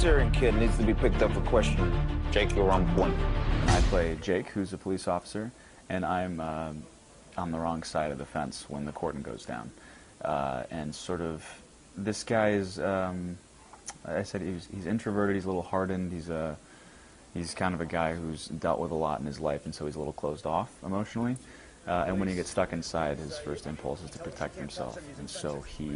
Syrian kid needs to be picked up for questioning. Jake, you're on point. I play Jake, who's a police officer, and I'm on the wrong side of the fence when the cordon goes down. And sort of, this guy is, I said he's introverted, he's a little hardened, he's kind of a guy who's dealt with a lot in his life, and so he's a little closed off emotionally. And when he gets stuck inside, his first impulse is to protect himself. And so he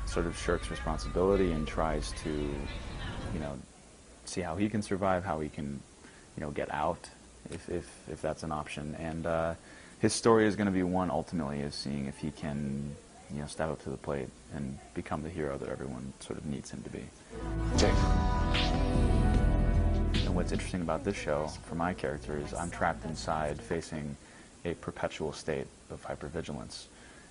sort of shirks responsibility and tries to, you know, see how he can survive, how he can, you know, get out, if that's an option. And his story is going to be one, ultimately, is seeing if he can, you know, step up to the plate and become the hero that everyone sort of needs him to be. Jake. And what's interesting about this show, for my character, is I'm trapped inside facing a perpetual state of hypervigilance,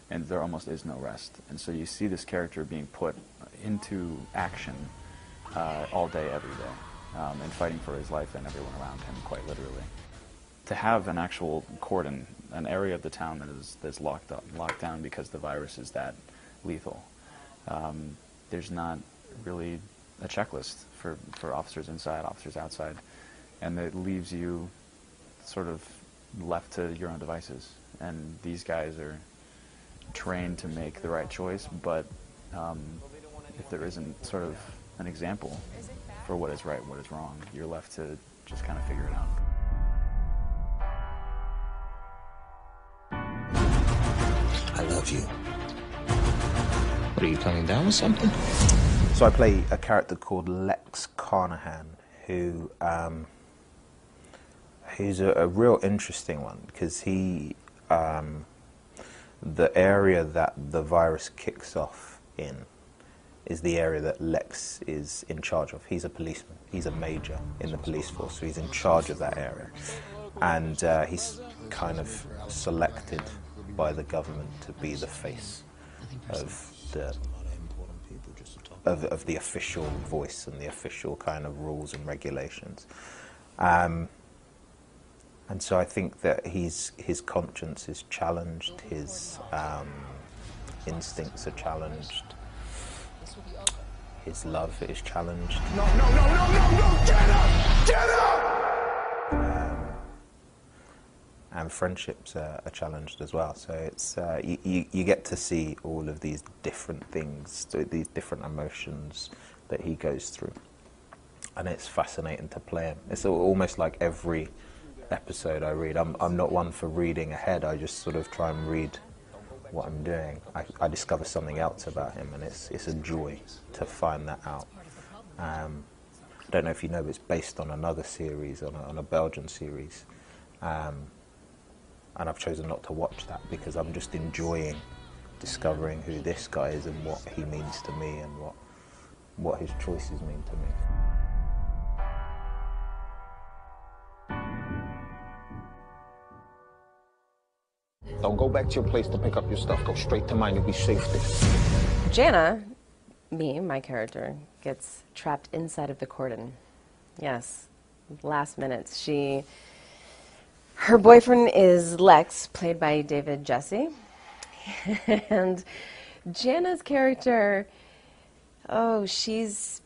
and there almost is no rest. And so you see this character being put into action all day, every day, and fighting for his life and everyone around him, quite literally. To have an actual cordon, an area of the town that's locked down because the virus is that lethal, there's not really a checklist for officers inside, officers outside, and it leaves you sort of left to your own devices. And these guys are trained to make the right choice, but if there isn't sort of an example for what is right and what is wrong, you're left to just kind of figure it out. I love you. What, are you coming down with something? So I play a character called Lex Carnahan, who he's a real interesting one, because he, the area that the virus kicks off in is the area that Lex is in charge of. He's a policeman. He's a major in the police force, so he's in charge of that area. And he's kind of selected by the government to be the face of the official voice and the official kind of rules and regulations. And so I think that his conscience is challenged, his instincts are challenged, his love is challenged. No, get up! Get up! And friendships are challenged as well. So it's you get to see all of these different things, these different emotions that he goes through, and it's fascinating to play him. It's almost like every episode I read, I'm not one for reading ahead. I just sort of try and read what I'm doing. I discover something else about him, and it's a joy to find that out. I don't know if you know, but it's based on another series, on a Belgian series. And I've chosen not to watch that because I'm just enjoying discovering who this guy is and what he means to me and what his choices mean to me. Don't go back to your place to pick up your stuff. Go straight to mine. You'll be safe there. Jana, my character, gets trapped inside of the cordon. Yes, last minute. Her boyfriend is Lex, played by David Jesse. And Jana's character, has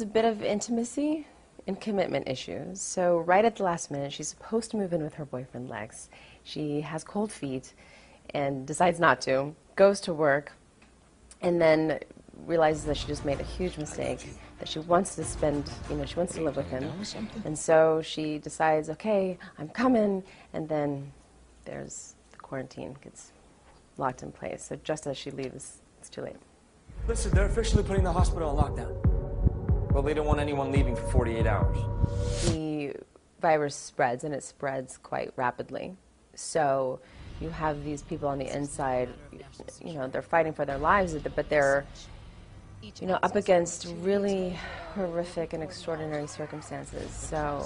a bit of intimacy and commitment issues. So right at the last minute, she's supposed to move in with her boyfriend, Lex. She has cold feet and decides not to, goes to work, and then realizes that she just made a huge mistake, that she wants to spend, she wants to live with him. And so she decides, okay, I'm coming, and then there's the quarantine, gets locked in place. So just as she leaves, it's too late. Listen, they're officially putting the hospital on lockdown. Well, they don't want anyone leaving for 48 hours. The virus spreads, and it spreads quite rapidly. So you have these people on the inside, they're fighting for their lives, but they're up against really horrific and extraordinary circumstances. So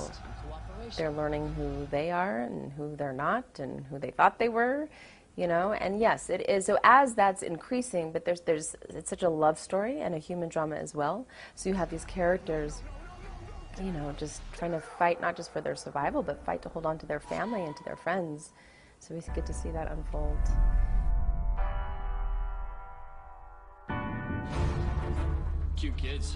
they're learning who they are and who they're not and who they thought they were, and yes, it is. So as that's increasing, but it's such a love story and a human drama as well. So you have these characters, just trying to fight not just for their survival, but fight to hold on to their family and to their friends. So we get to see that unfold. Cute kids.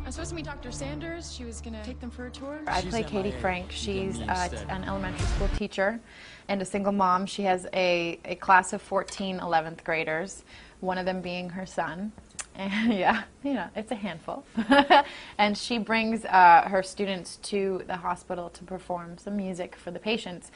I'm supposed to meet Dr. Sanders. She was gonna take them for a tour. I play Katie Frank. She's an elementary school teacher and a single mom. She has a class of 14 11th graders, one of them being her son. And yeah, you know, it's a handful. And she brings her students to the hospital to perform some music for the patients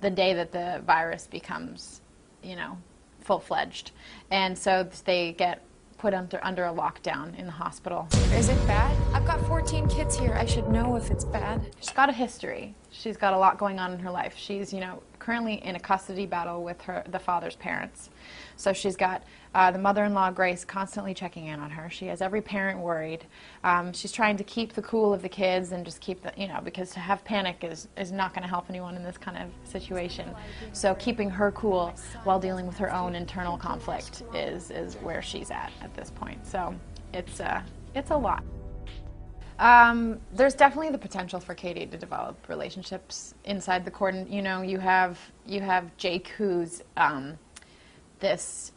the day that the virus becomes, you know, full-fledged. And so they get put under a lockdown in the hospital. Is it bad? I've got 14 kids here. I should know if it's bad. She's got a history. She's got a lot going on in her life. She's, you know, currently in a custody battle with the father's parents. So she's got the mother-in-law, Grace, constantly checking in on her. She has every parent worried. She's trying to keep the cool of the kids and just keep the, you know, because to have panic is not going to help anyone in this kind of situation. So keeping her cool while dealing with her own internal conflict is where she's at this point. So it's a lot. There's definitely the potential for Katie to develop relationships inside the cordon. You know, you have Jake, who's this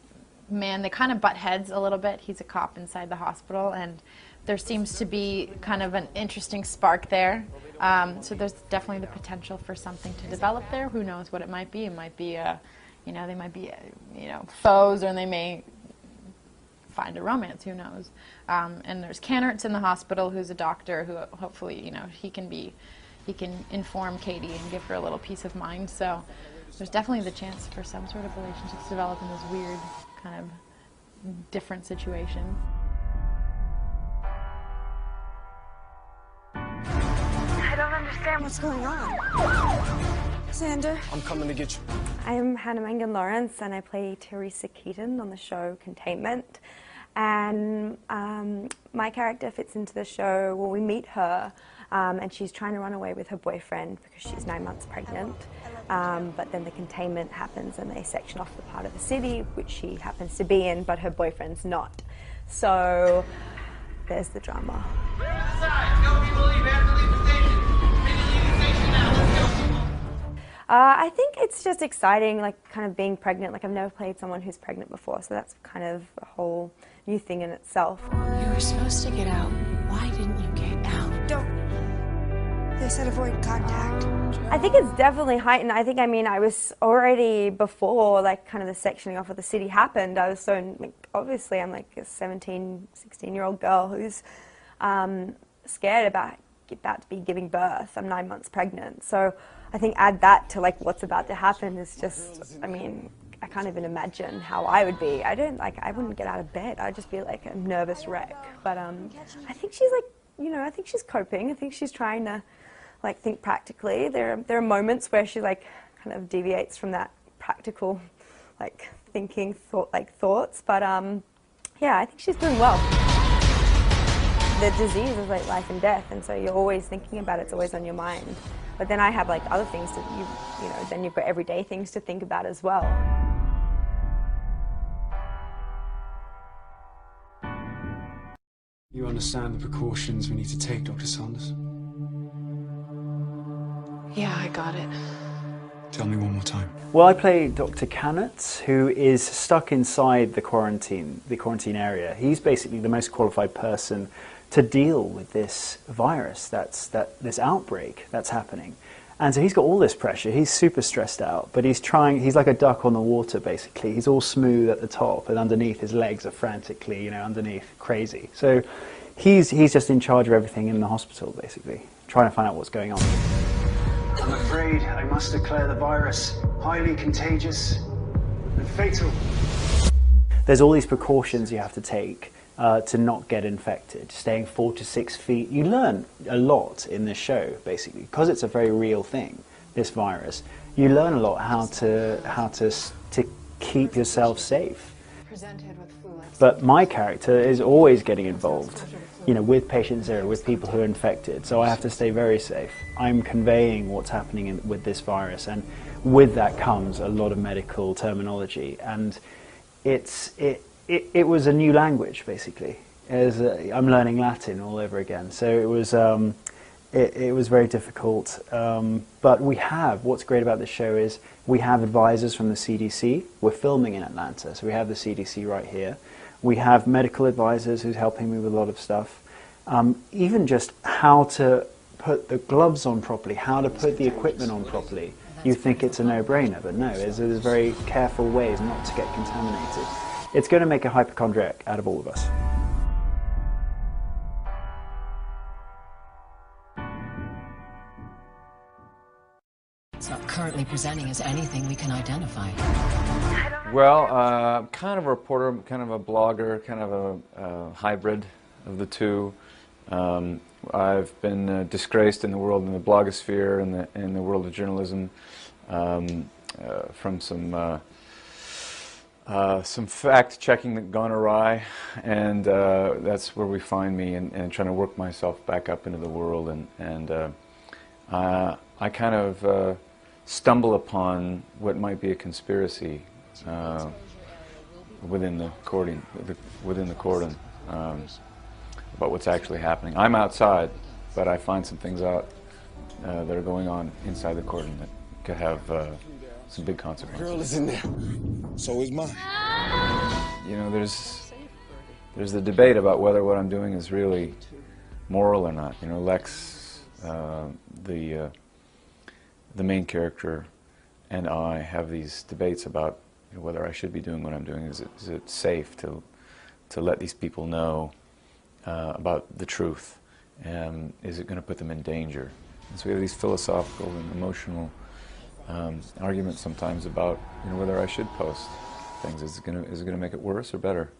man. They kind of butt heads a little bit. He's a cop inside the hospital, and there seems to be kind of an interesting spark there. So there's definitely the potential for something to develop there. Who knows what it might be? It might be you know, they might be you know, foes, or they may find a romance, who knows. And there's Cannerts in the hospital, who's a doctor, who hopefully, you know, he can inform Katie and give her a little peace of mind. So there's definitely the chance for some sort of relationship to develop in this weird kind of different situation. I don't understand what's going on. Xander, I'm coming to get you. I'm Hannah Mangan Lawrence, and I play Teresa Keaton on the show Containment. And my character fits into the show. Well, we meet her, and she's trying to run away with her boyfriend because she's 9 months pregnant. But then the containment happens, and they section off the part of the city which she happens to be in, but her boyfriend's not. So there's the drama. I think it's just exciting, like kind of being pregnant. Like I've never played someone who's pregnant before, so that's kind of a whole new thing in itself. You were supposed to get out. Why didn't you get out? They said avoid contact. I think it's definitely heightened. I think, I mean, I was already before, like, kind of the sectioning off of the city happened. I was so, like, obviously, I'm like a 17, 16-year-old girl who's scared about to be giving birth. I'm 9 months pregnant. So I think add that to, like, what's about to happen is just, I mean, I can't even imagine how I would be. I wouldn't get out of bed. I'd just be, like, a nervous wreck. But I think she's, like, you know, I think she's coping. I think she's trying to, like, think practically. There are moments where she, like, kind of deviates from that practical, like, thinking thoughts. But yeah, I think she's doing well. The disease is like life and death, and so you're always thinking about it. It's always on your mind. But then I have, like, other things to you know. Then you've got everyday things to think about as well. You understand the precautions we need to take, Dr. Sanders? Yeah, I got it. Tell me one more time. Well, I play Dr. Cannet, who is stuck inside the quarantine area. He's basically the most qualified person to deal with this virus, this outbreak that's happening. And so he's got all this pressure. He's super stressed out, but he's like a duck on the water, basically. He's all smooth at the top, and underneath his legs are frantically, you know, underneath, crazy. So he's just in charge of everything in the hospital, basically, trying to find out what's going on. I'm afraid I must declare the virus highly contagious and fatal. There's all these precautions you have to take to not get infected, staying 4 to 6 feet. You learn a lot in this show, basically, because it's a very real thing, this virus. You learn a lot how to keep yourself safe. But my character is always getting involved, you know, with patient zero, with people who are infected, so I have to stay very safe. I'm conveying what's happening with this virus, and with that comes a lot of medical terminology, and it was a new language, basically. I'm learning Latin all over again, so it was very difficult. But what's great about this show is we have advisors from the CDC. We're filming in Atlanta, so we have the CDC right here. We have medical advisors who's helping me with a lot of stuff. Even just how to put the gloves on properly, how to put the equipment on properly. You think it's a no-brainer, but no, there's very careful ways not to get contaminated. It's going to make a hypochondriac out of all of us. It's not currently presenting as anything we can identify. Well, kind of a reporter, kind of a blogger, kind of a hybrid of the two. I've been disgraced in the world, in the blogosphere, in the world of journalism, from some fact-checking that gone awry, and that's where we find me, and trying to work myself back up into the world, and I kind of stumble upon what might be a conspiracy within the cordon, about what's actually happening. I'm outside, but I find some things out that are going on inside the cordon that could have some big consequences. Girl is in there. So is mine. You know, there's the debate about whether what I'm doing is really moral or not. You know, Lex, the main character, and I have these debates about whether I should be doing what I'm doing. Is it safe to let these people know about the truth, and is it going to put them in danger? And so we have these philosophical and emotional arguments sometimes about whether I should post things. Is it going to make it worse or better?